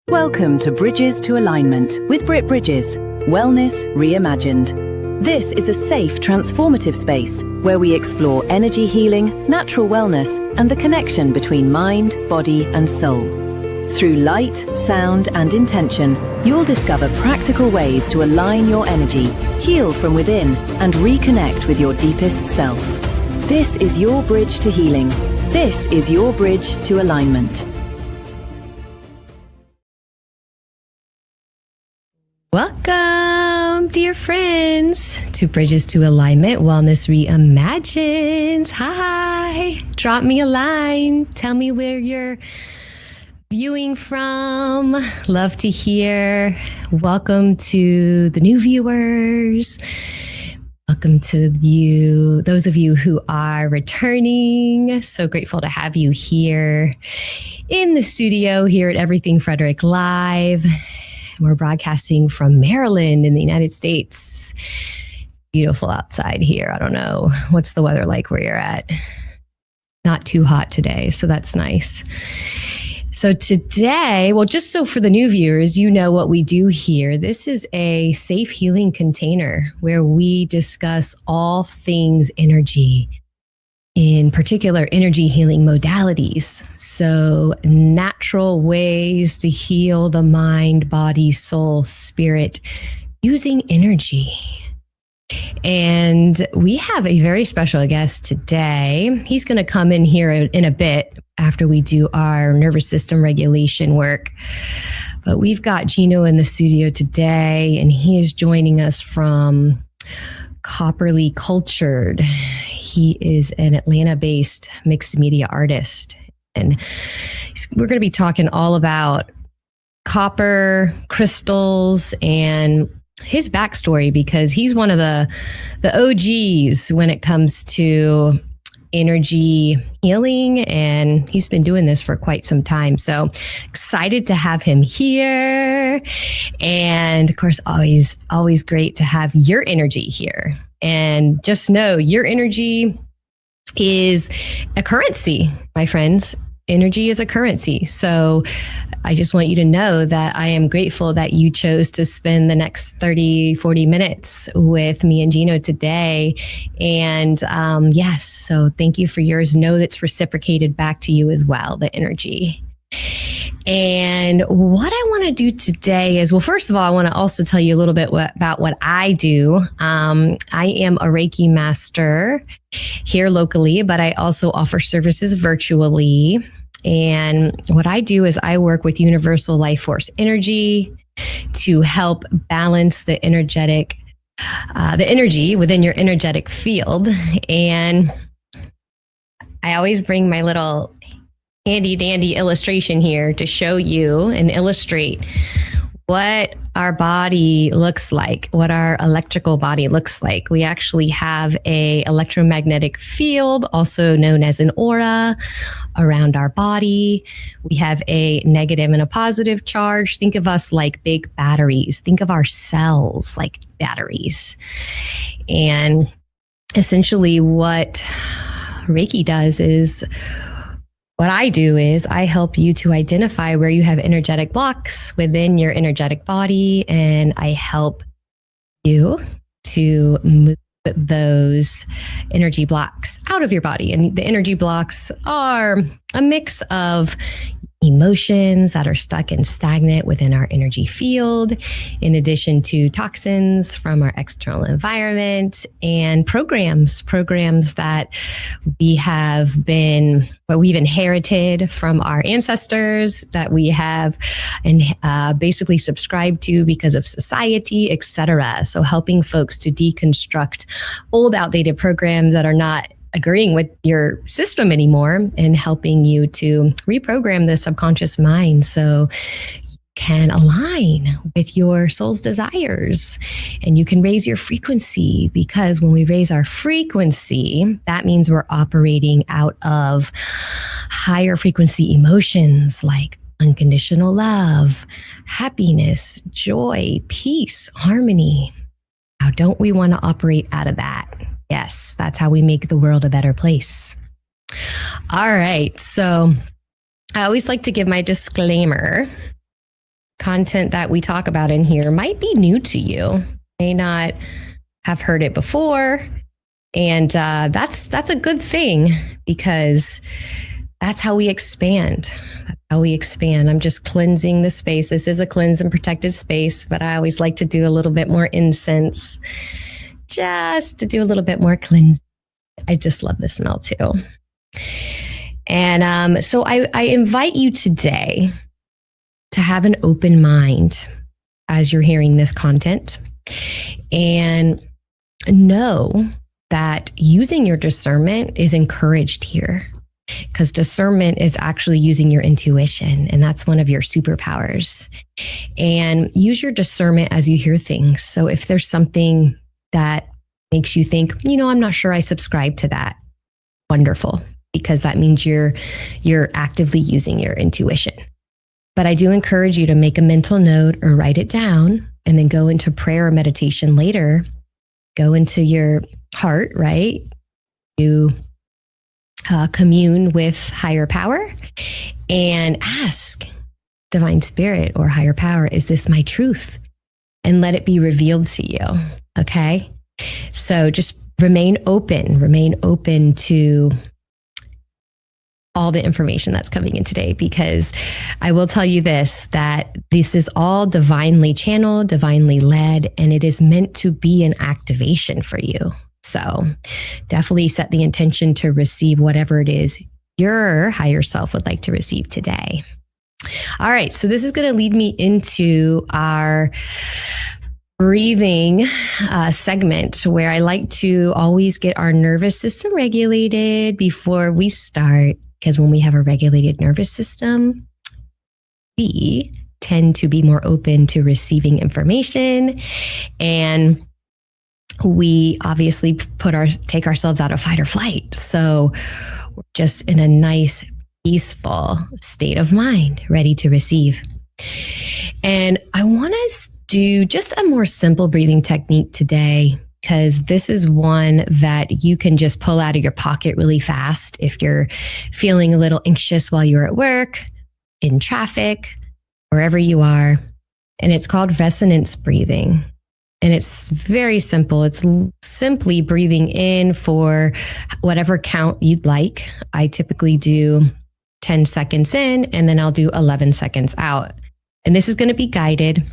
Welcome to Bridges to Alignment with Britt Bridges, Wellness Reimagined. This is a safe, transformative space where we explore energy healing, natural wellness, and the connection between mind, body, and soul. Through light, sound, and intention, you'll discover practical ways to align your energy, heal from within, and reconnect with your deepest self. This is your bridge to healing. This is your bridge to alignment. Welcome, dear friends, to Bridges to Alignment, Wellness Reimagined. Hi, drop me a line. Tell me where you're viewing from. Love to hear. Welcome to the new viewers. Welcome to you, those of you who are returning. So grateful to have you here in the studio here at Everything Frederick Live. We're broadcasting from Maryland in the United States. Beautiful outside here. I don't know. What's the weather like where you're at? Not too hot today, so that's nice. So today, well, just so for the new viewers, you know what we do here. This is a safe healing container where we discuss all things energy, in particular energy healing modalities. So natural ways to heal the mind, body, soul, spirit using energy. And we have a very special guest today. He's going to come in here in a bit after we do our nervous system regulation work. But we've got Geno in the studio today, and he is joining us from Copperly Cultured. He is an Atlanta-based mixed media artist. And we're going to be talking all about copper, crystals, and his backstory, because he's one of the OGs when it comes to energy healing, and he's been doing this for quite some time. So excited to have him here. And of course, always great to have your energy here. And just know your energy is a currency, my friends. Energy is a currency. So I just want you to know that I am grateful that you chose to spend the next 30, 40 minutes with me and Geno today. And yes, so thank you for yours. Know that's reciprocated back to you as well, the energy. And what I want to do today is, well, first of all, I want to also tell you a little bit about what I do. I am a Reiki master here locally, but I also offer services virtually. And what I do is I work with universal life force energy to help balance the energy within your energetic field. And I always bring my little handy dandy illustration here to show you and illustrate what our body looks like, what our electrical body looks like. We actually have a electromagnetic field, also known as an aura, around our body. We have a negative and a positive charge. Think of us like big batteries. Think of our cells like batteries. And essentially what Reiki does is, what I do is I help you to identify where you have energetic blocks within your energetic body, and I help you to move those energy blocks out of your body. And the energy blocks are a mix of emotions that are stuck and stagnant within our energy field, in addition to toxins from our external environment and programs that we've inherited from our ancestors, that we have and basically subscribed to because of society, etc. So helping folks to deconstruct old, outdated programs that are not agreeing with your system anymore, and helping you to reprogram the subconscious mind so you can align with your soul's desires and you can raise your frequency. Because when we raise our frequency, that means we're operating out of higher frequency emotions like unconditional love, happiness, joy, peace, harmony. Now, don't we want to operate out of that? Yes, that's how we make the world a better place. All right. So I always like to give my disclaimer. Content that we talk about in here might be new to you, may not have heard it before. And that's a good thing, because that's how we expand. That's how we expand. I'm just cleansing the space. This is a cleansed and protected space, but I always like to do a little bit more incense, just to do a little bit more cleansing. I just love the smell too. And so I invite you today to have an open mind as you're hearing this content, and know that using your discernment is encouraged here, because discernment is actually using your intuition, and that's one of your superpowers. And use your discernment as you hear things. So if there's something that makes you think, I'm not sure I subscribe to that, wonderful, because that means you're actively using your intuition. But I do encourage you to make a mental note or write it down, and then go into prayer or meditation later. Go into your heart, right? You commune with higher power and ask Divine Spirit or higher power, is this my truth? And let it be revealed to you. Okay. So just remain open to all the information that's coming in today, because I will tell you this, that this is all divinely channeled, divinely led, and it is meant to be an activation for you. So definitely set the intention to receive whatever it is your higher self would like to receive today. All right. So this is going to lead me into our breathing segment, where I like to always get our nervous system regulated before we start. Because when we have a regulated nervous system, we tend to be more open to receiving information, and we obviously take ourselves out of fight or flight. So we're just in a nice, peaceful state of mind, ready to receive. And I want to do just a more simple breathing technique today, because this is one that you can just pull out of your pocket really fast if you're feeling a little anxious while you're at work, in traffic, wherever you are. And it's called resonance breathing. And it's very simple. It's simply breathing in for whatever count you'd like. I typically do 10 seconds in, and then I'll do 11 seconds out. And this is going to be guided.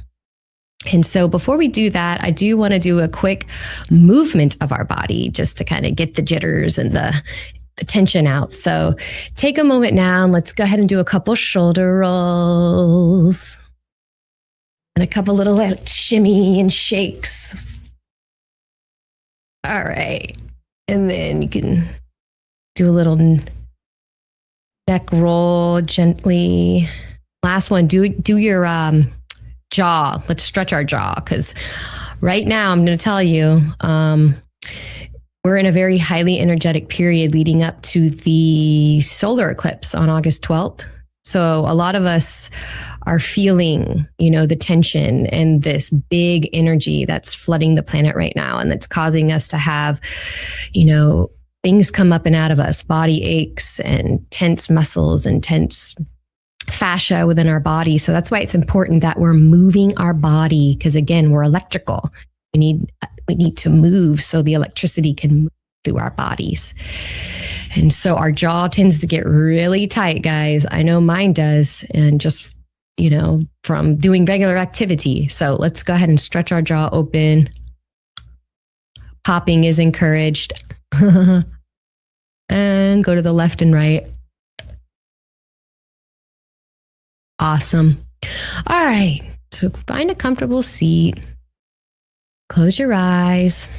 And so before we do that, I do want to do a quick movement of our body just to kind of get the jitters and the tension out. So take a moment now, and let's go ahead and do a couple shoulder rolls and a couple little shimmy and shakes. All right. And then you can do a little neck roll gently. Last one, do your jaw. Let's stretch our jaw, because right now I'm going to tell you, we're in a very highly energetic period leading up to the solar eclipse on August 12th. So a lot of us are feeling, the tension and this big energy that's flooding the planet right now. And that's causing us to have, things come up and out of us, body aches and tense muscles and tense fascia within our body. So that's why it's important that we're moving our body, because again, we're electrical. We need to move so the electricity can move through our bodies. And so our jaw tends to get really tight, guys. I know mine does. And just, from doing regular activity. So let's go ahead and stretch our jaw open. Popping is encouraged. And go to the left and right. Awesome. All right. So find a comfortable seat. Close your eyes.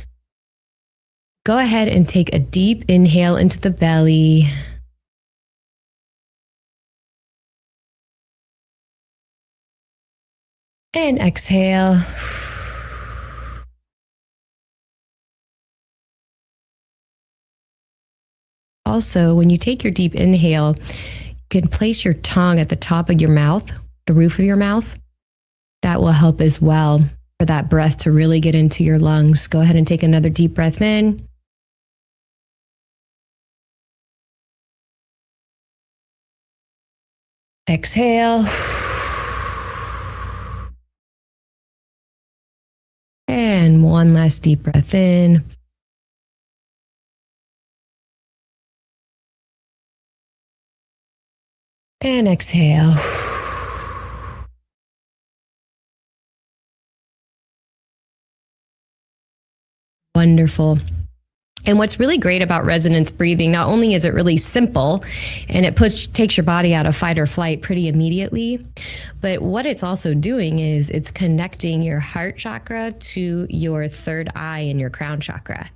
Go ahead and take a deep inhale into the belly. And exhale. Also, when you take your deep inhale, you can place your tongue at the top of your mouth, the roof of your mouth. That will help as well for that breath to really get into your lungs. Go ahead and take another deep breath in. Exhale. And one last deep breath in. And exhale. Wonderful. And what's really great about resonance breathing, not only is it really simple and it takes your body out of fight or flight pretty immediately, but what it's also doing is it's connecting your heart chakra to your third eye and your crown chakra.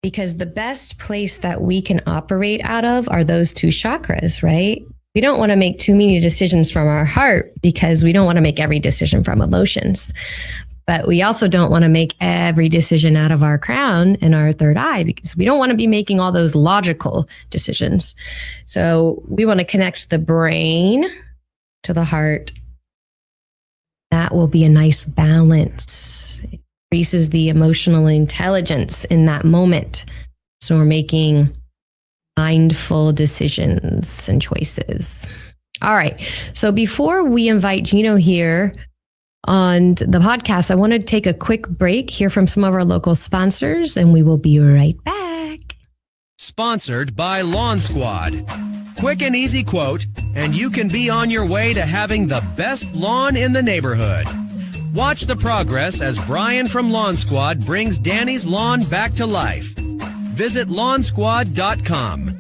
Because the best place that we can operate out of are those two chakras, right? We don't want to make too many decisions from our heart because we don't want to make every decision from emotions. But we also don't want to make every decision out of our crown and our third eye because we don't want to be making all those logical decisions. So we want to connect the brain to the heart. That will be a nice balance. It increases the emotional intelligence in that moment. So we're making mindful decisions and choices. All right. So before we invite Geno here on the podcast, I want to take a quick break, hear from some of our local sponsors, and we will be right back. Sponsored by Lawn Squad. Quick and easy quote, and you can be on your way to having the best lawn in the neighborhood. Watch the progress as Brian from Lawn Squad brings Danny's lawn back to life. Visit lawnsquad.com.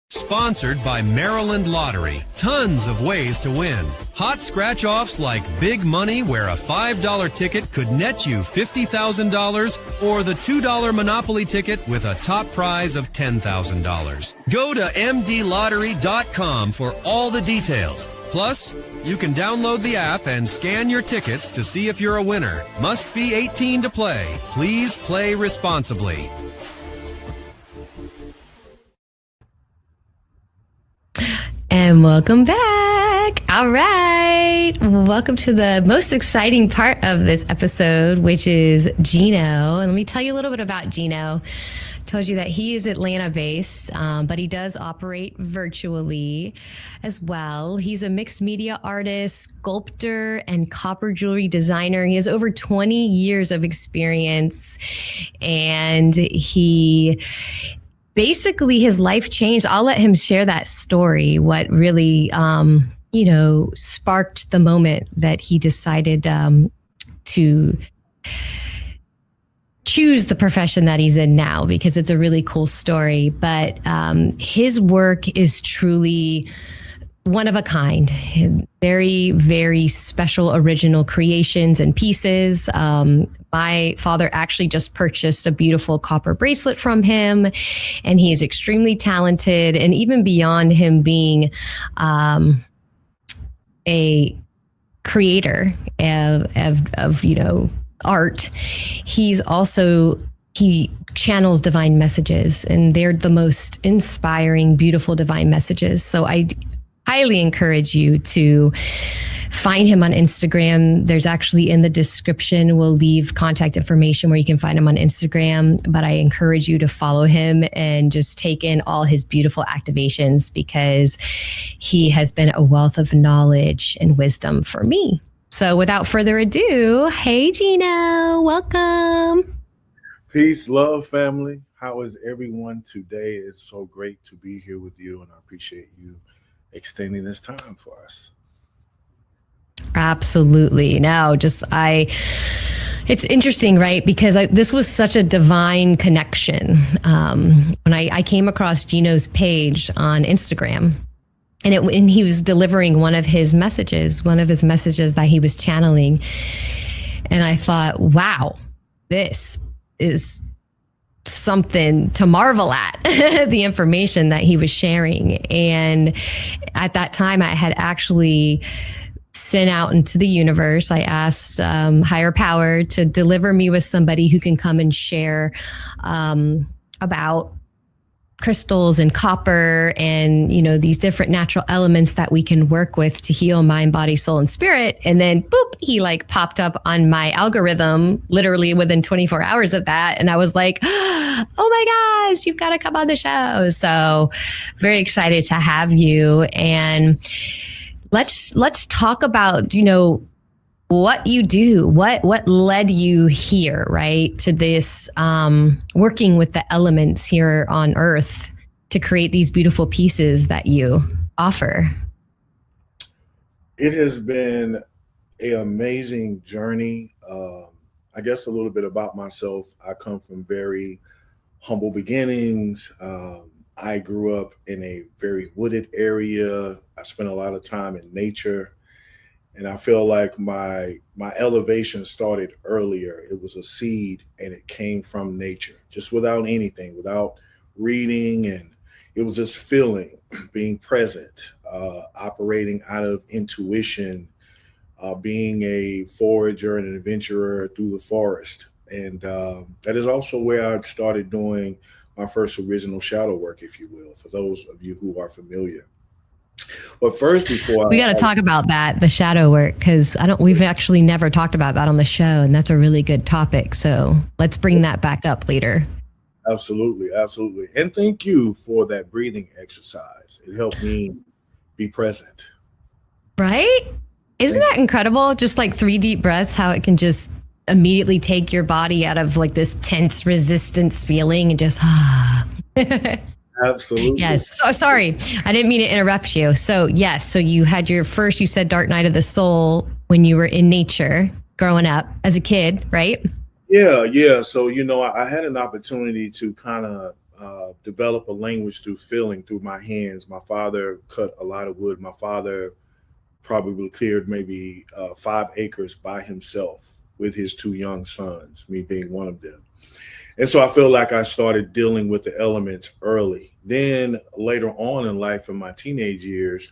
Sponsored by Maryland Lottery. Tons of ways to win. Hot scratch-offs like big money where a $5 ticket could net you $50,000 or the $2 Monopoly ticket with a top prize of $10,000. Go to mdlottery.com for all the details. Plus, you can download the app and scan your tickets to see if you're a winner. Must be 18 to play. Please play responsibly. And welcome back. All right. Welcome to the most exciting part of this episode, which is Geno. And let me tell you a little bit about Geno. I told you that he is Atlanta based, but he does operate virtually as well. He's a mixed media artist, sculptor, and copper jewelry designer. He has over 20 years of experience, and basically his life changed. I'll let him share that story, what really, sparked the moment that he decided to choose the profession that he's in now, because it's a really cool story. But his work is truly one of a kind. Very, very special original creations and pieces. My father actually just purchased a beautiful copper bracelet from him, and he is extremely talented. And even beyond him being a creator of art, he channels divine messages, and they're the most inspiring, beautiful divine messages. So I highly encourage you to find him on Instagram. There's actually in the description, we'll leave contact information where you can find him on Instagram, but I encourage you to follow him and just take in all his beautiful activations, because he has been a wealth of knowledge and wisdom for me. So without further ado, hey, Geno, welcome. Peace, love, family. How is everyone today? It's so great to be here with you, and I appreciate you extending this time for us. Absolutely. No, it's interesting, right? Because this was such a divine connection. When I came across Geno's page on Instagram, and he was delivering one of his messages that he was channeling. And I thought, wow, this is something to marvel at, the information that he was sharing. And at that time, I had actually sent out into the universe. I asked higher power to deliver me with somebody who can come and share about crystals and copper and, these different natural elements that we can work with to heal mind, body, soul, and spirit. And then boop, he popped up on my algorithm literally within 24 hours of that. And I was like, oh my gosh, you've got to come on the show. So very excited to have you. And let's talk about, what you do, what led you here, right, to this working with the elements here on Earth to create these beautiful pieces that you offer. It has been an amazing journey. I guess a little bit about myself. I come from very humble beginnings. I grew up in a very wooded area. I spent a lot of time in nature. And I feel like my elevation started earlier. It was a seed and it came from nature, just without anything, without reading. And it was just feeling, being present, operating out of intuition, being a forager and an adventurer through the forest. And that is also where I started doing my first original shadow work, if you will, for those of you who are familiar. But first, before we got to talk about that, the shadow work, because we've actually never talked about that on the show, and that's a really good topic. So let's bring that back up later. Absolutely, absolutely, and thank you for that breathing exercise. It helped me be present. Right? Isn't that incredible? Just 3 deep breaths, how it can just immediately take your body out of this tense resistance feeling and just Absolutely. Yes. So sorry, I didn't mean to interrupt you. So yes, so you had you said dark night of the soul when you were in nature growing up as a kid, right? Yeah. So, I had an opportunity to kind of develop a language through feeling, through my hands. My father cut a lot of wood. My father probably cleared maybe 5 acres by himself with his 2 young sons, me being one of them. And so I feel like I started dealing with the elements early. Then later on in life, in my teenage years,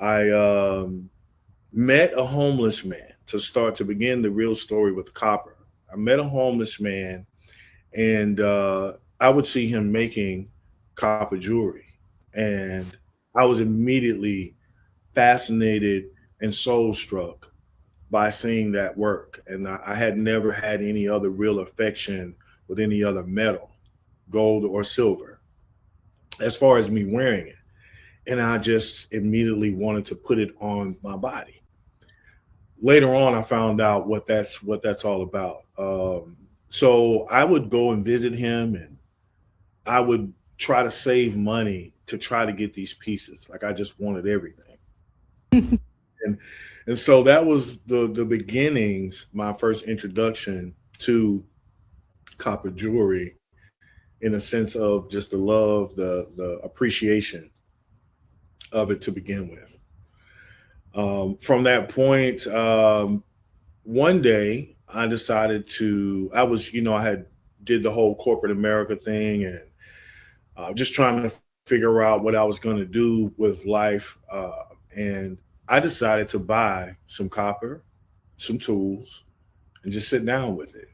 I met a homeless man to begin the real story with copper. I met a homeless man, and I would see him making copper jewelry. And I was immediately fascinated and soul struck by seeing that work. And I had never had any other real affection with any other metal, gold or silver, as far as me wearing it. And I just immediately wanted to put it on my body. Later on, I found out what that's all about. So I would go and visit him, and I would try to save money to try to get these pieces. I just wanted everything. and so that was the beginnings, my first introduction to copper jewelry, in a sense of just the love, the appreciation of it to begin with. From that point, one day I decided I had did the whole corporate America thing, and just trying to figure out what I was going to do with life. And I decided to buy some copper, some tools, and just sit down with it.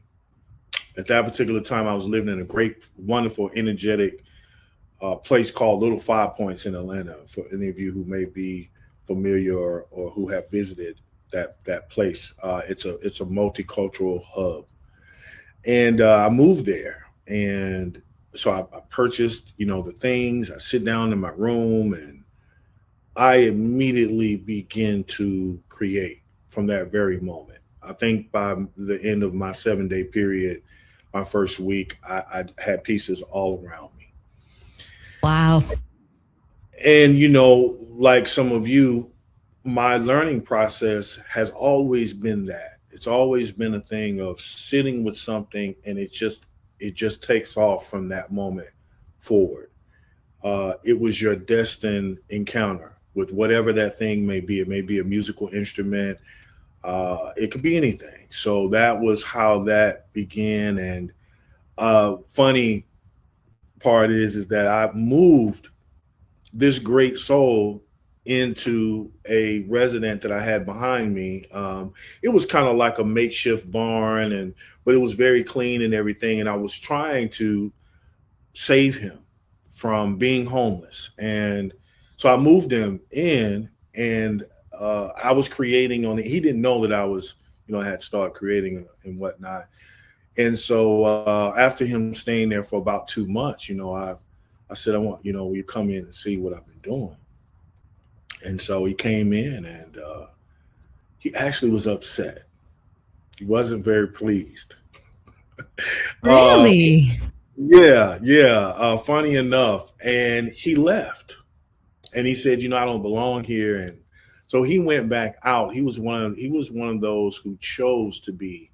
At that particular time, I was living in a great, wonderful, energetic place called Little 5 Points in Atlanta. For any of you who may be familiar or who have visited that place, it's a multicultural hub. And I moved there, and so I purchased, the things. I sit down in my room, and I immediately begin to create. from that very moment. I think by the end of my 7-day period, my first week, I had pieces all around me. Wow. And, you know, like some of you, my learning process has always been that. It's always been a thing of sitting with something, and it just takes off from that moment forward. It was your destined encounter with whatever that thing may be. It may be a musical instrument. It could be anything. So that was how that began. And funny part is that I moved this great soul into a resident that I had behind me. It was kind of like a makeshift barn, but it was very clean and everything. And I was trying to save him from being homeless. And so I moved him in, and I was creating on it. He didn't know that I was, I had started creating and whatnot. And so after him staying there for about 2 months, I said, I want, will you come in and see what I've been doing? And so he came in, and he actually was upset. He wasn't very pleased. Really? Yeah. Funny enough. And he left, and he said, I don't belong here. And so he went back out. He was one of those who chose to be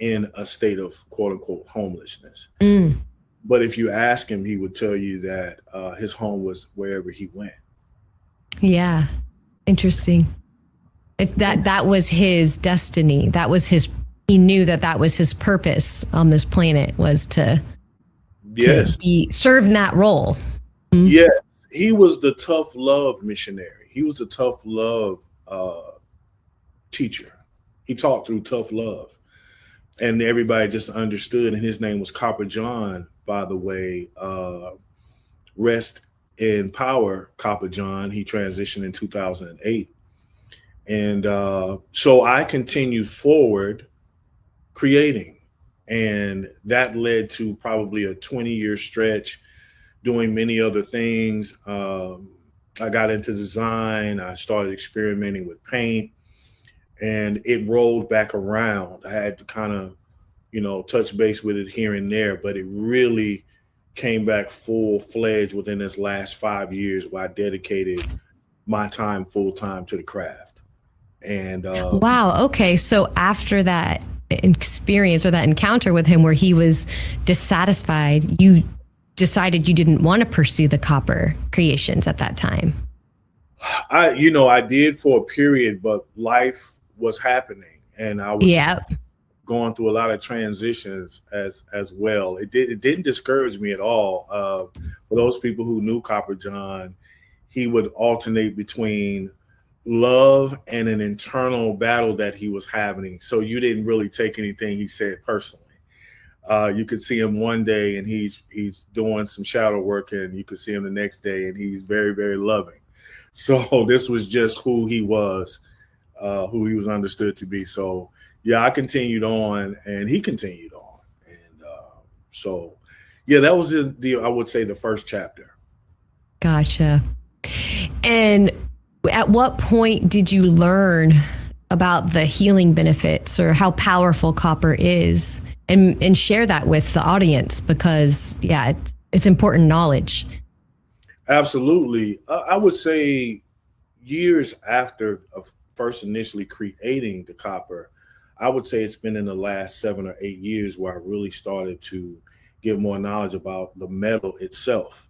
in a state of quote unquote homelessness. Mm. But if you ask him, he would tell you that his home was wherever he went. Yeah. Interesting. If that was his destiny, he knew that was his purpose on this planet, was to serve in that role. Mm-hmm. Yes. He was the tough love missionary. He was the tough love teacher. He taught through tough love. And everybody just understood. And his name was Copper John, by the way. Rest in power, Copper John. He transitioned in 2008. And so I continued forward creating. And that led to probably a 20-year stretch doing many other things. I got into design. I started experimenting with paint, and it rolled back around. I had to kind of, touch base with it here and there, but it really came back full-fledged within this last 5 years, where I dedicated my time full-time to the craft. And wow. Okay. So after that experience or that encounter with him where he was dissatisfied, you decided you didn't want to pursue the copper creations at that time. I did for a period, but life was happening, and I was going through a lot of transitions as well. It didn't discourage me at all. For those people who knew Copper John, he would alternate between love and an internal battle that he was having. So you didn't really take anything he said personally. You could see him one day and he's doing some shadow work, and you could see him the next day and he's very, very loving. So this was just who he was understood to be. So yeah, I continued on, and he continued on. And so yeah, that was I would say the first chapter. Gotcha. And at what point did you learn about the healing benefits or how powerful copper is, and share that with the audience? Because it's important knowledge. Absolutely. I would say years after first initially creating the copper, I would say it's been in the last 7 or 8 years where I really started to get more knowledge about the metal itself.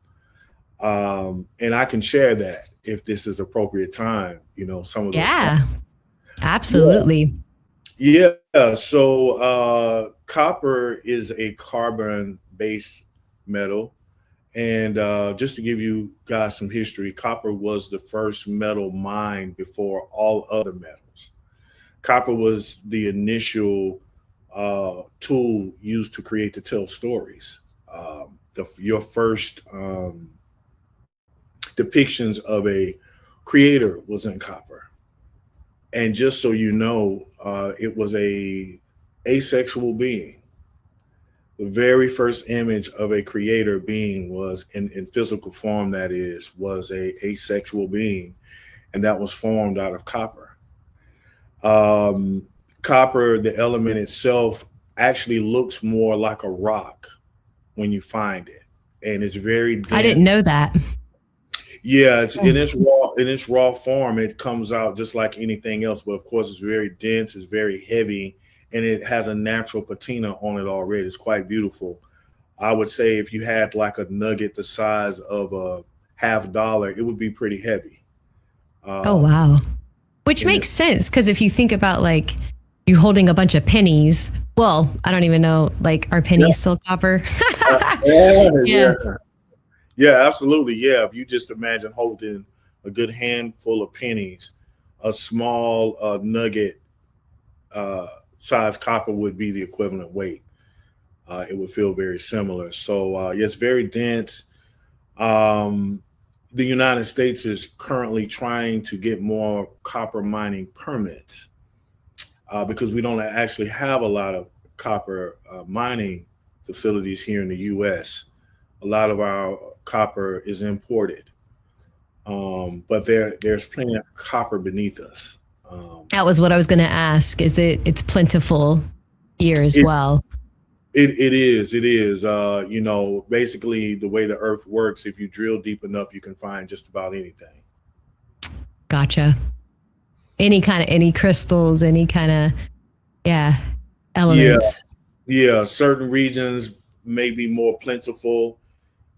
And I can share that if this is appropriate time, some of those. Yeah, absolutely. Yeah. So copper is a carbon-based metal. And just to give you guys some history, copper was the first metal mined before all other metals. Copper was the initial tool used to create, to tell stories. Your first depictions of a creator was in copper. And just so you know, it was a asexual being. The very first image of a creator being was in physical form, was a asexual being, and that was formed out of copper. Copper, the element itself, actually looks more like a rock when you find it, and it's very dense. I didn't know that. Yeah, it's in its raw form. It comes out just like anything else, but of course, it's very dense, it's very heavy, and it has a natural patina on it already. It's quite beautiful. I would say if you had like a nugget the size of a $50, it would be pretty heavy. Oh wow, which makes sense, because if you think about like you holding a bunch of pennies. Well, I don't even know. Like, are pennies still copper? Yeah, absolutely. Yeah, if you just imagine holding a good handful of pennies, a small nugget size copper would be the equivalent weight. It would feel very similar. So yes, very dense. The United States is currently trying to get more copper mining permits because we don't actually have a lot of copper mining facilities here in the U.S. A lot of our copper is imported, but there's plenty of copper beneath us. That was what I was going to ask. It's plentiful here as well? It is. You know, basically the way the earth works, if you drill deep enough, you can find just about anything. Gotcha. Any crystals, any kind of, elements. Yeah. Certain regions may be more plentiful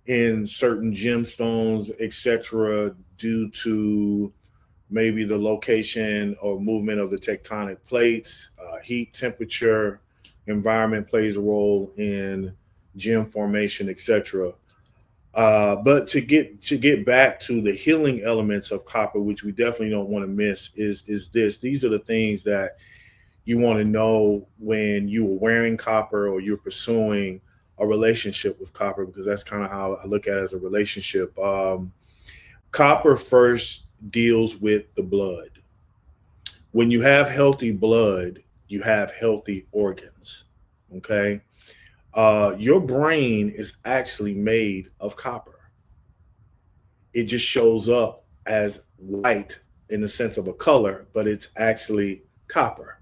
in certain gemstones, etc., due to maybe the location or movement of the tectonic plates, heat, temperature, environment plays a role in gem formation, etc. But to get back to the healing elements of copper, which we definitely don't want to miss, is this. These are the things that you want to know when you are wearing copper or you're pursuing a relationship with copper, because that's kind of how I look at it as a relationship. Copper first deals with the blood. When you have healthy blood, you have healthy organs. Okay. Your brain is actually made of copper. It just shows up as white in the sense of a color, but it's actually copper.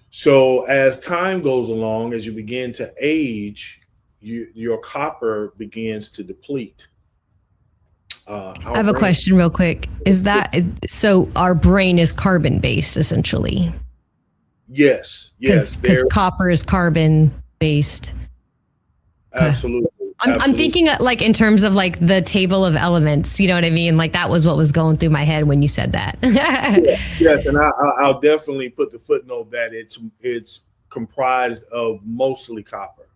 So as time goes along, as you begin to age, your copper begins to deplete. I have a question real quick. Is that so? Our brain is carbon based, essentially. Yes. Because copper is carbon based. Absolutely. I'm thinking like in terms of like the table of elements. You know what I mean? Like that was what was going through my head when you said that. yes, and I'll definitely put the footnote that it's comprised of mostly copper.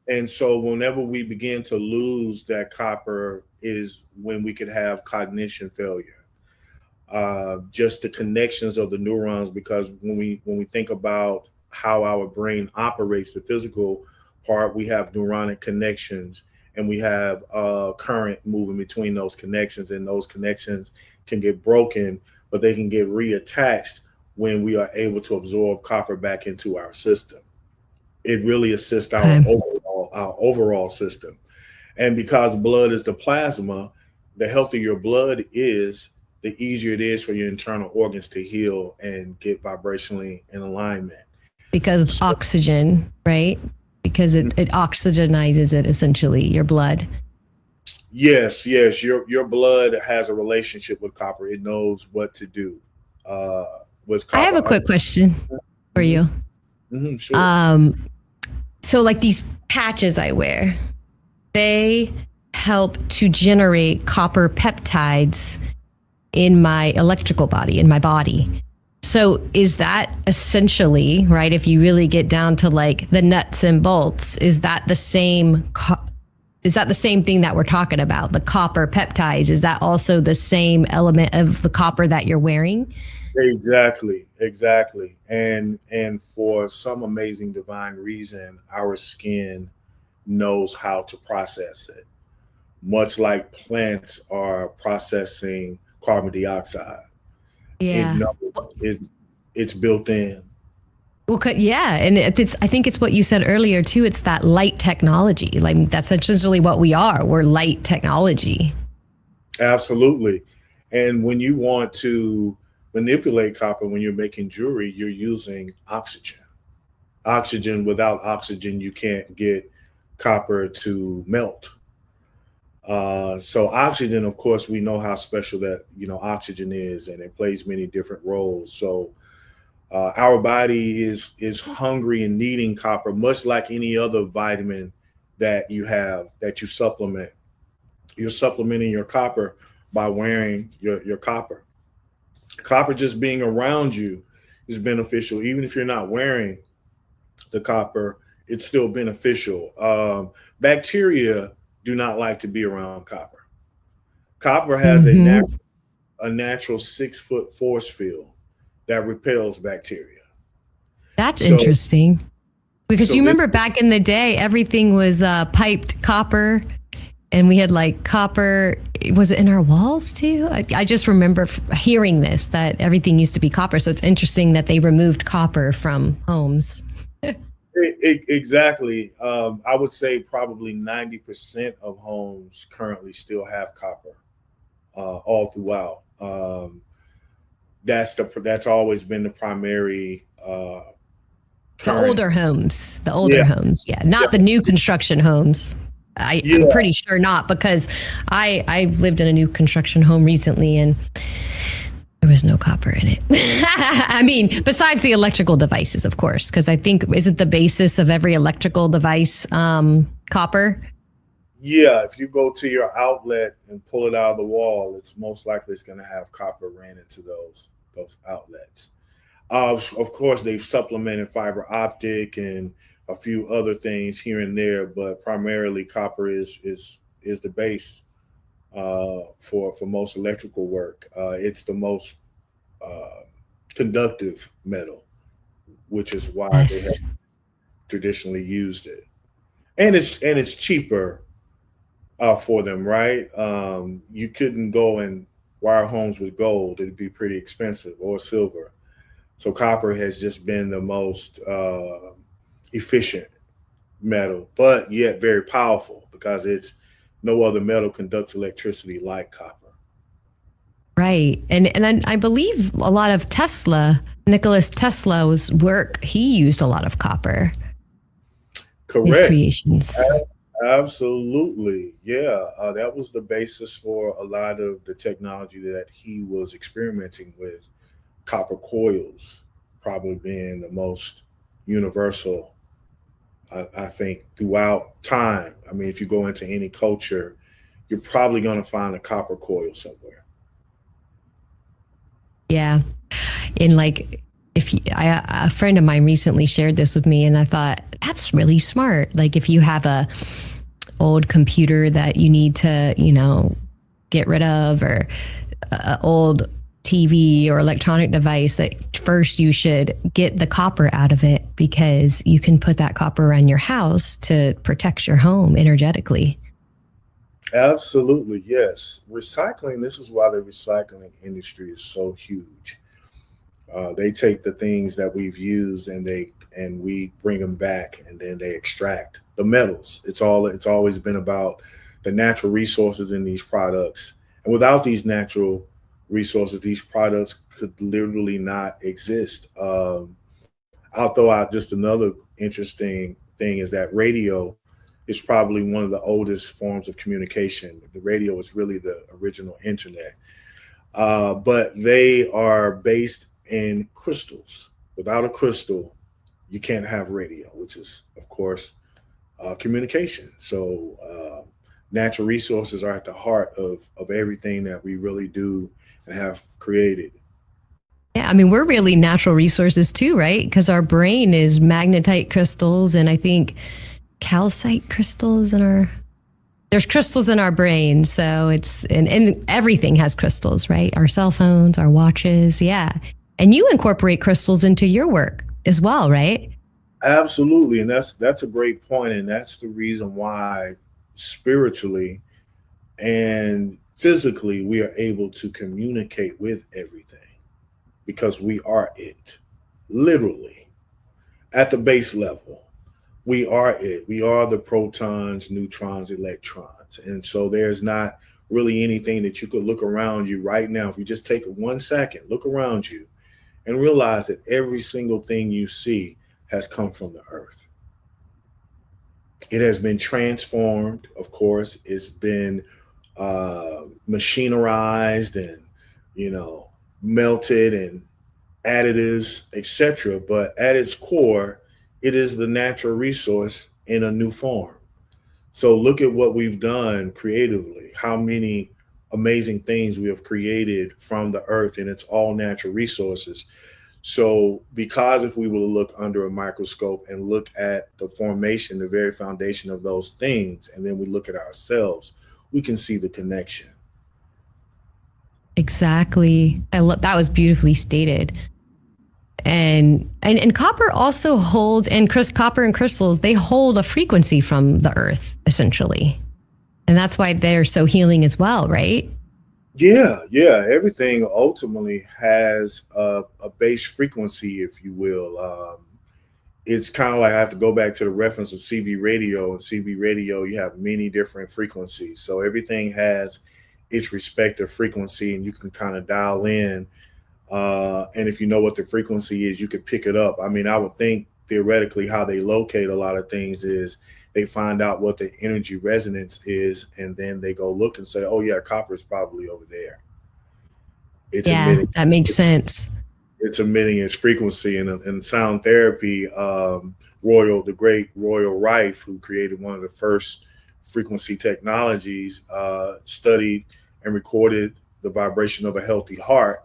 And so whenever we begin to lose that copper is when we could have cognition failure. Just the connections of the neurons, because when we think about how our brain operates, the physical part, we have neuronic connections and we have current moving between those connections, and those connections can get broken, but they can get reattached when we are able to absorb copper back into our system. It really assists our overall system. And because blood is the plasma, the healthier your blood is, the easier it is for your internal organs to heal and get vibrationally in alignment. Because oxygen, right? Because it oxygenizes it, essentially, your blood. Yes. Your blood has a relationship with copper. It knows what to do with copper. I have a quick question for you. Mm-hmm, sure. So like these patches I wear, they help to generate copper peptides in my electrical body, in my body. So is that essentially, right, if you really get down to like the nuts and bolts, is that the same thing that we're talking about, the copper peptides? Is that also the same element of the copper that you're wearing? Exactly. And for some amazing divine reason, our skin knows how to process it, much like plants are processing carbon dioxide. Yeah, it's built in. Well, yeah, and I think it's what you said earlier too. It's that light technology. Like that's essentially what we are. We're light technology. Absolutely. And when you want to manipulate copper when you're making jewelry, you're using oxygen. Oxygen, without oxygen, you can't get copper to melt. So oxygen, of course, we know how special that, oxygen is, and it plays many different roles. So our body is hungry and needing copper, much like any other vitamin that you supplement. You're supplementing your copper by wearing your copper. Copper just being around you is beneficial. Even if you're not wearing the copper, it's still beneficial. Bacteria do not like to be around copper. Copper has a natural 6-foot force field that repels bacteria. That's interesting. Because you remember back in the day, everything was piped copper, and we had like copper. Was it in our walls too? I just remember hearing this, that everything used to be copper. So it's interesting that they removed copper from homes. Exactly. I would say probably 90% of homes currently still have copper all throughout. That's always been the primary. The older homes, not the new construction homes. I'm pretty sure not, because I lived in a new construction home recently and there was no copper in it. I mean, besides the electrical devices, of course, because I think, isn't the basis of every electrical device copper? Yeah, if you go to your outlet and pull it out of the wall, it's most likely it's going to have copper ran into those outlets. Of course, they've supplemented fiber optic and a few other things here and there, but primarily copper is the base for most electrical work. It's the most conductive metal, which is why they have traditionally used it, and it's cheaper for them, right? You couldn't go and wire homes with gold; it'd be pretty expensive, or silver. So copper has just been the most efficient metal, but yet very powerful, because it's no other metal conducts electricity like copper. Right. And I believe a lot of Nikola Tesla's work, he used a lot of copper. Correct. His creations. Absolutely. Yeah. That was the basis for a lot of the technology that he was experimenting with. Copper coils probably being the most universal, I think, throughout time. I mean, if you go into any culture, you're probably going to find a copper coil somewhere. Yeah. And like, a friend of mine recently shared this with me, and I thought, that's really smart. Like, if you have a old computer that you need to, get rid of, or old TV or electronic device, that first you should get the copper out of it, because you can put that copper around your house to protect your home energetically. Absolutely, yes. Recycling, this is why the recycling industry is so huge. They take the things that we've used and we bring them back, and then they extract the metals. It's always been about the natural resources in these products. And without these natural resources, these products could literally not exist. I'll throw out just another interesting thing, is that radio is probably one of the oldest forms of communication. The radio is really the original internet, but they are based in crystals. Without a crystal, you can't have radio, which is, of course, communication. So natural resources are at the heart of everything that we really do and have created. Yeah, I mean, we're really natural resources too, right? Because our brain is magnetite crystals, and I think calcite crystals there's crystals in our brain. So and everything has crystals, right? Our cell phones, our watches. Yeah. And you incorporate crystals into your work as well, right? Absolutely. And that's a great point. And that's the reason why spiritually and physically we are able to communicate with everything, because we are it, literally, at the base level. We are it. We are the protons, neutrons, electrons. And so there's not really anything that you could look around you right now. If you just take 1 second, look around you and realize that every single thing you see has come from the earth. It has been transformed, of course. It's been machinerized and, melted and additives, etc. But at its core, it is the natural resource in a new form. So look at what we've done creatively, how many amazing things we have created from the earth, and it's all natural resources. So because if we were to look under a microscope and look at the formation, the very foundation of those things, and then we look at ourselves, we can see the connection. Exactly. That was beautifully stated. And copper also holds, and copper and crystals, they hold a frequency from the earth, essentially. And that's why they're so healing as well, right? Yeah. Everything ultimately has a base frequency, if you will. It's kind of like I have to go back to the reference of CB radio. And CB radio, you have many different frequencies. So everything has its respective frequency, and you can kind of dial in. And if you know what the frequency is, you could pick it up. I mean, I would think theoretically how they locate a lot of things is they find out what the energy resonance is, and then they go look and say, oh yeah, copper is probably over there. That makes sense. It's emitting its frequency. And in sound therapy, the great Royal Rife, who created one of the first frequency technologies, studied and recorded the vibration of a healthy heart,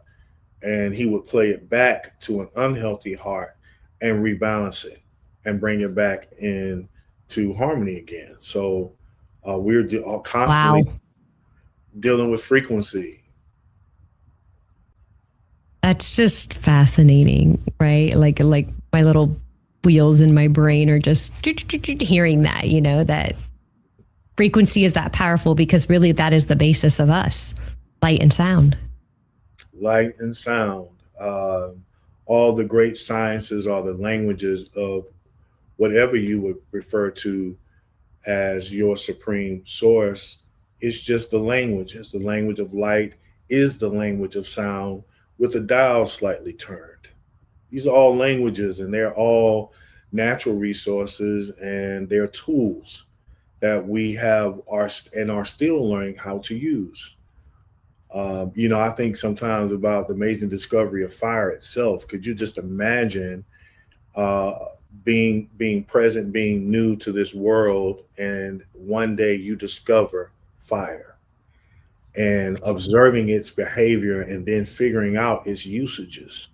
and he would play it back to an unhealthy heart and rebalance it and bring it back into harmony again. So we're constantly dealing with frequency. That's just fascinating, right? Like my little wheels in my brain are just hearing that, that frequency is that powerful, because really that is the basis of us, light and sound. Light and sound. All the great sciences are the languages of whatever you would refer to as your supreme source. It's just the language. It's the language of light, is the language of sound, with the dial slightly turned. These are all languages, and they're all natural resources, and they're tools that we have are still learning how to use. I think sometimes about the amazing discovery of fire itself. Could you just imagine being present, being new to this world, and one day you discover fire and observing its behavior and then figuring out its usages?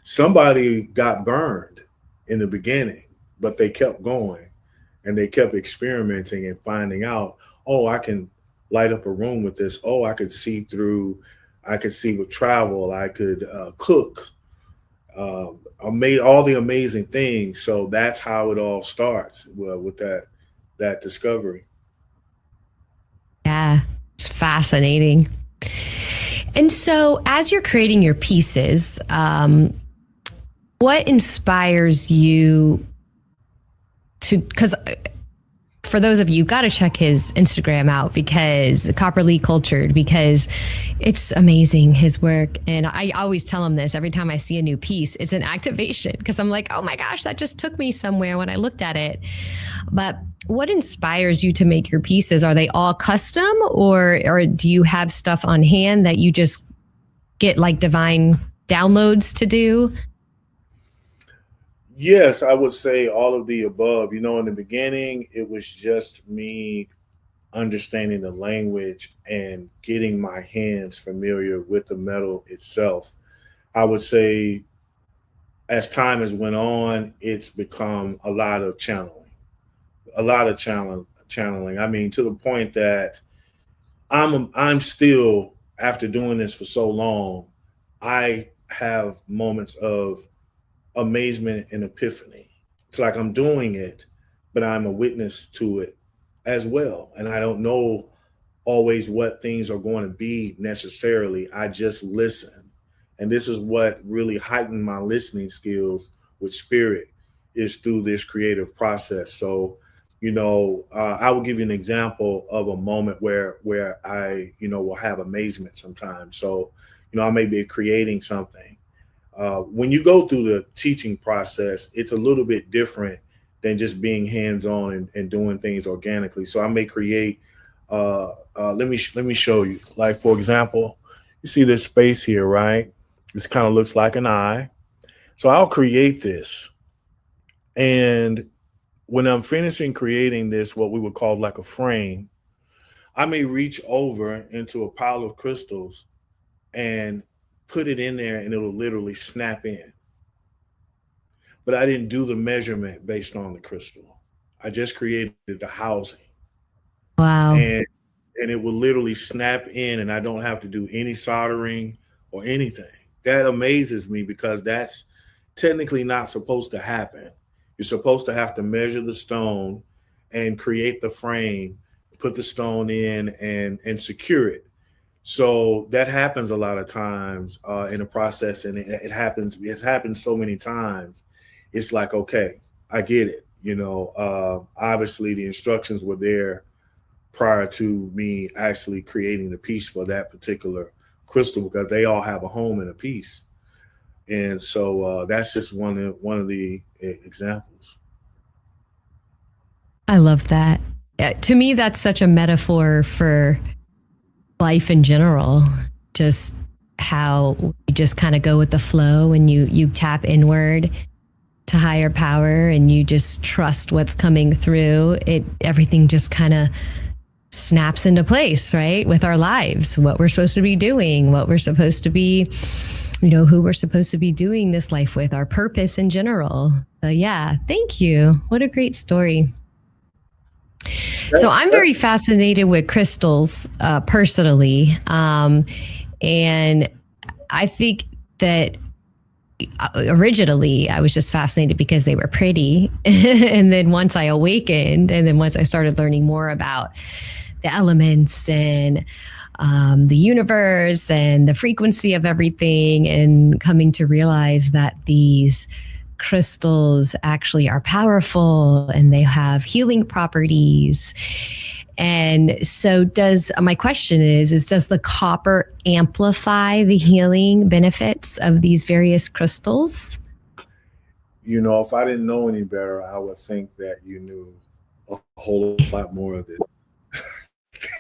Somebody got burned in the beginning, but they kept going and they kept experimenting and finding out, oh, I can light up a room with this. Oh, I could see with travel. I could cook. I made all the amazing things. So that's how it all starts, with that discovery. Yeah, it's fascinating. And so as you're creating your pieces, what inspires you to, because for those of you, got to check his Instagram out, because Copperly Cultured, because it's amazing, his work. And I always tell him this every time I see a new piece, it's an activation, because I'm like, oh my gosh, that just took me somewhere when I looked at it. But what inspires you to make your pieces? Are they all custom, or do you have stuff on hand that you just get like divine downloads to do? Yes, I would say all of the above. In the beginning, it was just me understanding the language and getting my hands familiar with the metal itself. I would say as time has went on, it's become a lot of channeling. I mean, to the point that I'm still, after doing this for so long, I have moments of amazement and epiphany. It's like I'm doing it, but I'm a witness to it as well. And I don't know always what things are going to be necessarily. I just listen. And this is what really heightened my listening skills with spirit, is through this creative process. So, I will give you an example of a moment where I, will have amazement sometimes. So, I may be creating something. When you go through the teaching process, it's a little bit different than just being hands-on and doing things organically. So I may create. Let me show you. Like, for example, you see this space here, right? This kind of looks like an eye. So I'll create this, and when I'm finishing creating this, what we would call like a frame, I may reach over into a pile of crystals and put it in there, and it'll literally snap in. But I didn't do the measurement based on the crystal. I just created the housing, Wow. and it will literally snap in, and I don't have to do any soldering or anything. That amazes me because that's technically not supposed to happen. You're supposed to have to measure the stone and create the frame, put the stone in, and secure it. So that happens a lot of times in the process, and it happens. It's happened so many times. It's like, okay, I get it. Obviously the instructions were there prior to me actually creating the piece for that particular crystal, because they all have a home in a piece. And so that's just one of the examples. I love that. To me, that's such a metaphor for life in general. Just how you just kind of go with the flow, and you tap inward to higher power, and you just trust what's coming through. Everything just kind of snaps into place, right? With our lives, what we're supposed to be doing, what we're supposed to be, who we're supposed to be doing this life with, our purpose in general. So yeah, thank you. What a great story. So I'm very fascinated with crystals personally. And I think that originally I was just fascinated because they were pretty. And then once I awakened, and then once I started learning more about the elements and the universe and the frequency of everything, and coming to realize that these crystals actually are powerful and they have healing properties. And so my question is does the copper amplify the healing benefits of these various crystals? If I didn't know any better, I would think that you knew a whole lot more of this.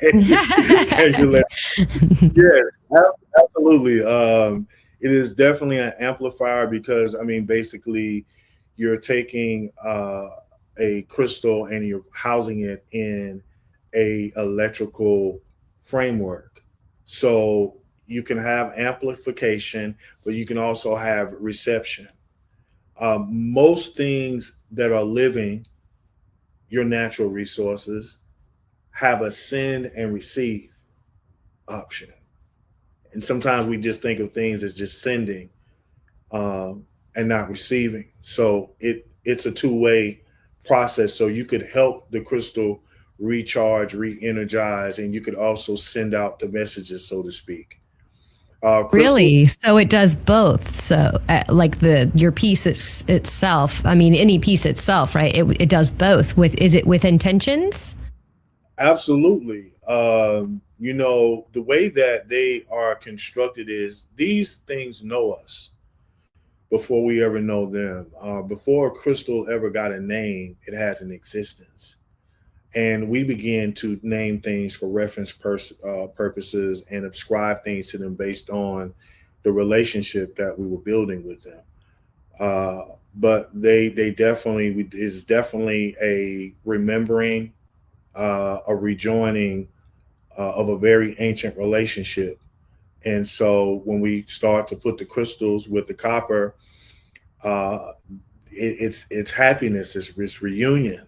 Yes, absolutely. It is definitely an amplifier because, basically you're taking a crystal and you're housing it in a electrical framework. So you can have amplification, but you can also have reception. Most things that are living, your natural resources, have a send and receive option. And sometimes we just think of things as just sending and not receiving. So it's a two-way process. So you could help the crystal recharge, re-energize, and you could also send out the messages, so to speak. Really? So it does both. So like your piece itself, any piece itself, right? It does both. Is it with intentions? Absolutely. The way that they are constructed is these things know us before we ever know them. Before a crystal ever got a name, it has an existence. And we begin to name things for reference purposes and ascribe things to them based on the relationship that we were building with them. But they definitely is definitely a remembering, a rejoining of a very ancient relationship. And so when we start to put the crystals with the copper, it's happiness, it's reunion.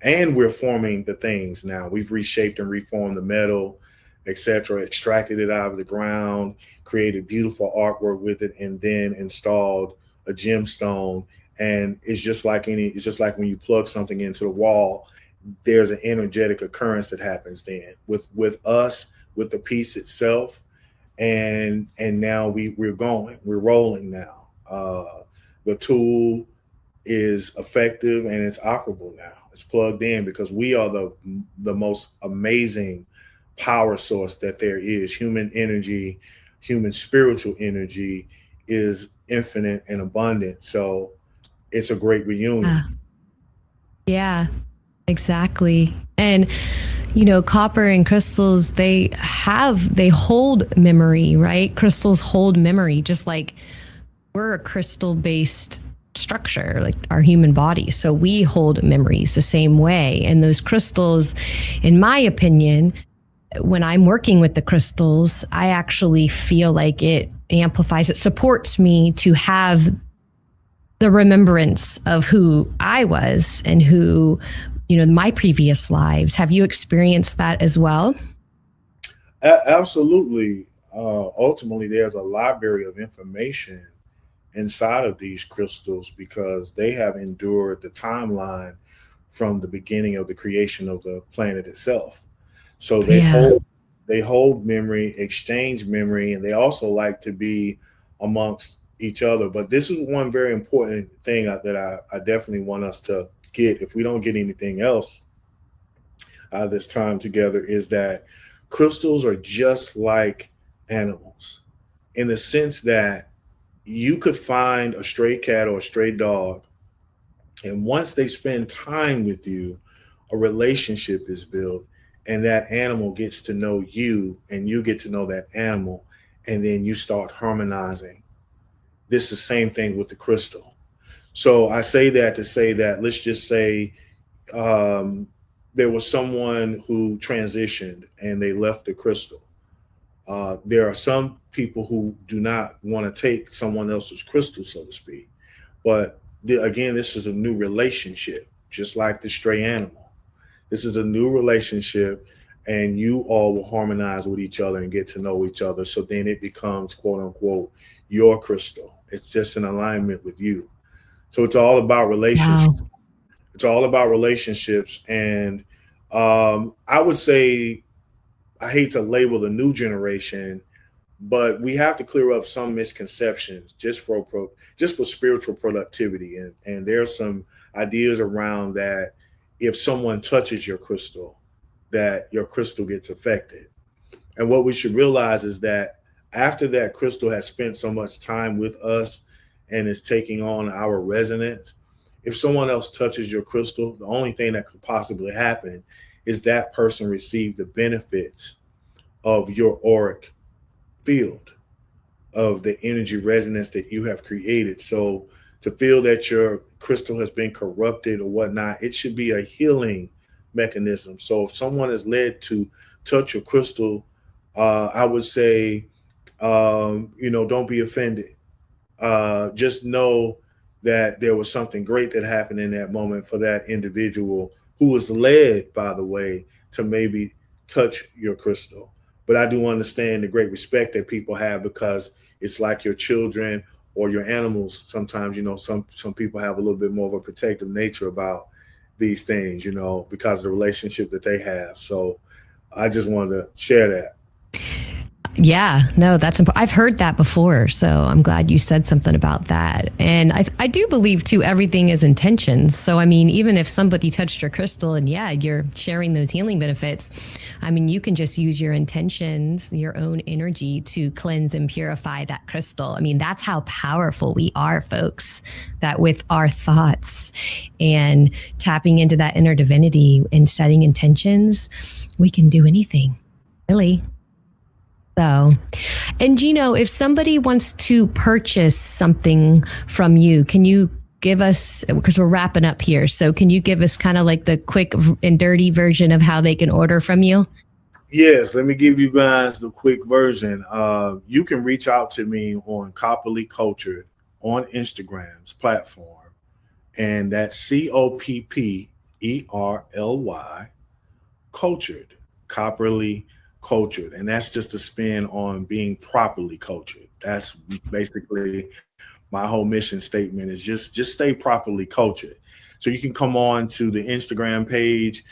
And we're forming the things now. We've reshaped and reformed the metal, etc., extracted it out of the ground, created beautiful artwork with it, and then installed a gemstone. And it's just like when you plug something into the wall, there's an energetic occurrence that happens then with us, with the piece itself. And now we're rolling now. The tool is effective and it's operable now. It's plugged in because we are the most amazing power source that there is. Human energy, human spiritual energy is infinite and abundant. So it's a great reunion. Yeah, exactly. And you know, copper and crystals, they hold memory, right? Crystals hold memory, just like we're a crystal based structure, like our human body. So we hold memories the same way. And those crystals, in my opinion, when I'm working with the crystals, I actually feel like it amplifies, it supports me to have the remembrance of who I was and who, you know, my previous lives. Have you experienced that as well? Absolutely. Ultimately, there's a library of information inside of these crystals because they have endured the timeline from the beginning of the creation of the planet itself. So Yeah. they hold memory, exchange memory, and they also like to be amongst each other. But this is one very important thing that I definitely want us to get. If we don't get anything else out of this time together, is that crystals are just like animals in the sense that you could find a stray cat or a stray dog, and once they spend time with you, a relationship is built, and that animal gets to know you, and you get to know that animal, and then you start harmonizing. This is the same thing with the crystal. So I say that to say that, let's just say um, there was someone who transitioned and they left the crystal. There are some people who do not want to take someone else's crystal, so to speak. But again, this is a new relationship, just like the stray animal. This is a new relationship, and you all will harmonize with each other and get to know each other. So then it becomes, quote unquote, your crystal. It's just in alignment with you. So it's all about relationships. Wow. It's all about relationships. And I would say, I hate to label the new generation, but we have to clear up some misconceptions just for spiritual productivity. And there's some ideas around that if someone touches your crystal, that your crystal gets affected. And what we should realize is that after that crystal has spent so much time with us and is taking on our resonance, if someone else touches your crystal, the only thing that could possibly happen is that person received the benefits of your auric field, of the energy resonance that you have created. So to feel that your crystal has been corrupted or whatnot, it should be a healing mechanism. So if someone is led to touch your crystal, I would say, don't be offended. Just know that there was something great that happened in that moment for that individual who was led, by the way, to maybe touch your crystal. But I do understand the great respect that people have because it's like your children or your animals. Sometimes, some people have a little bit more of a protective nature about these things, because of the relationship that they have. So I just wanted to share that. Yeah, no, that's important. I've heard that before. So I'm glad you said something about that. And I do believe too, everything is intentions. So, I mean, even if somebody touched your crystal and yeah, you're sharing those healing benefits, I mean, you can just use your intentions, your own energy to cleanse and purify that crystal. I mean, that's how powerful we are, folks, that with our thoughts and tapping into that inner divinity and setting intentions, we can do anything, really. So, and Geno, if somebody wants to purchase something from you, can you give us, because we're wrapping up here, so can you give us kind of like the quick and dirty version of how they can order from you? Yes, let me give you guys the quick version. You can reach out to me on Copperly Cultured on Instagram's platform, and that's COPPERLY Cultured, Copperly Cultured, and that's just a spin on being properly cultured. That's basically my whole mission statement is just stay properly cultured. So you can come on to the Instagram page.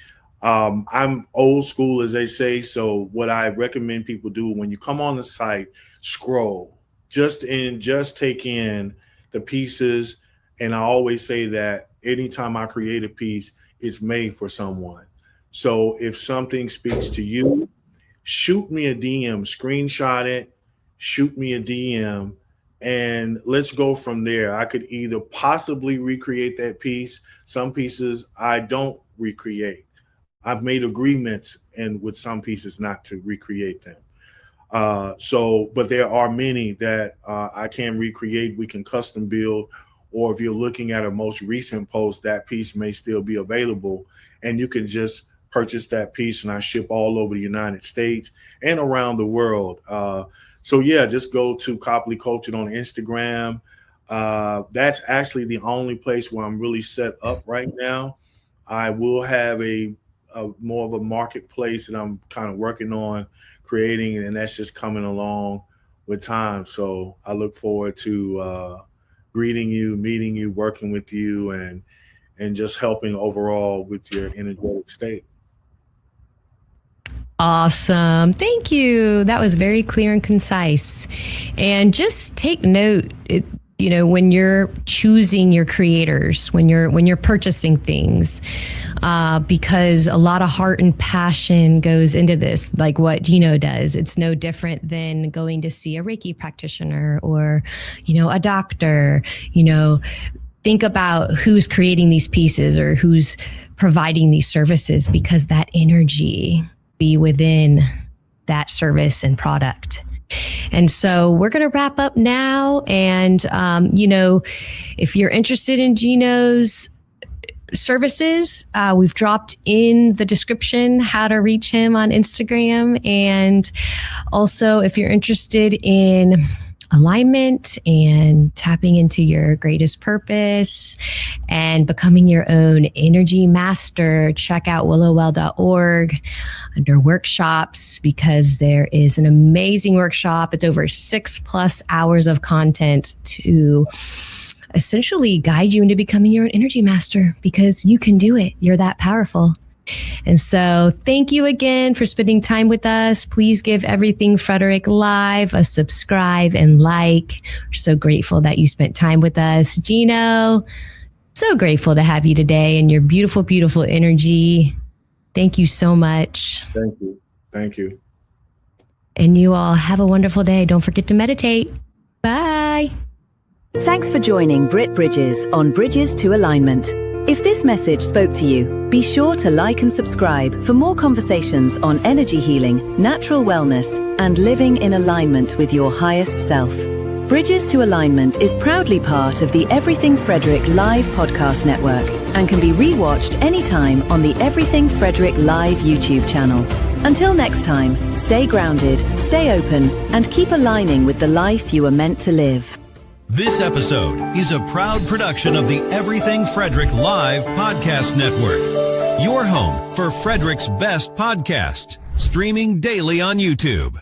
I'm old school, as they say. So what I recommend people do when you come on the site, scroll, just take in the pieces And I always say that anytime I create a piece, it's made for someone. So if something speaks to you, shoot me a DM, screenshot it, shoot me a DM, and let's go from there. I could either possibly recreate that piece. Some pieces I don't recreate. I've made agreements and with some pieces not to recreate them. But there are many that I can recreate. We can custom build, or if you're looking at a most recent post, that piece may still be available, and you can just purchase that piece, and I ship all over the United States and around the world. So yeah, just go to Copley Cultured on Instagram. That's actually the only place where I'm really set up right now. I will have a more of a marketplace that I'm kind of working on creating, and that's just coming along with time. So I look forward to greeting you, meeting you, working with you, and just helping overall with your energetic state. Awesome. Thank you. That was very clear and concise. And just take note, when you're choosing your creators, when you're purchasing things, because a lot of heart and passion goes into this, like what Geno does. It's no different than going to see a Reiki practitioner or, a doctor. Think about who's creating these pieces or who's providing these services, because that energy be within that service and product. And so we're going to wrap up now. And, if you're interested in Geno's services, we've dropped in the description how to reach him on Instagram. And also, if you're interested in alignment and tapping into your greatest purpose and becoming your own energy master, check out willowwell.org under workshops, because there is an amazing workshop. It's over 6+ hours of content to essentially guide you into becoming your own energy master, because you can do it. You're that powerful. And so thank you again for spending time with us. Please give Everything Frederick Live a subscribe and like. We're so grateful that you spent time with us. Geno, so grateful to have you today and your beautiful, beautiful energy. Thank you so much. Thank you. Thank you. And you all have a wonderful day. Don't forget to meditate. Bye. Thanks for joining Britt Bridges on Bridges to Alignment. If this message spoke to you, be sure to like and subscribe for more conversations on energy healing, natural wellness, and living in alignment with your highest self. Bridges to Alignment is proudly part of the Everything Frederick Live podcast network and can be rewatched anytime on the Everything Frederick Live YouTube channel. Until next time, stay grounded, stay open, and keep aligning with the life you are meant to live. This episode is a proud production of the Everything Frederick Live Podcast Network, your home for Frederick's best podcasts, streaming daily on YouTube.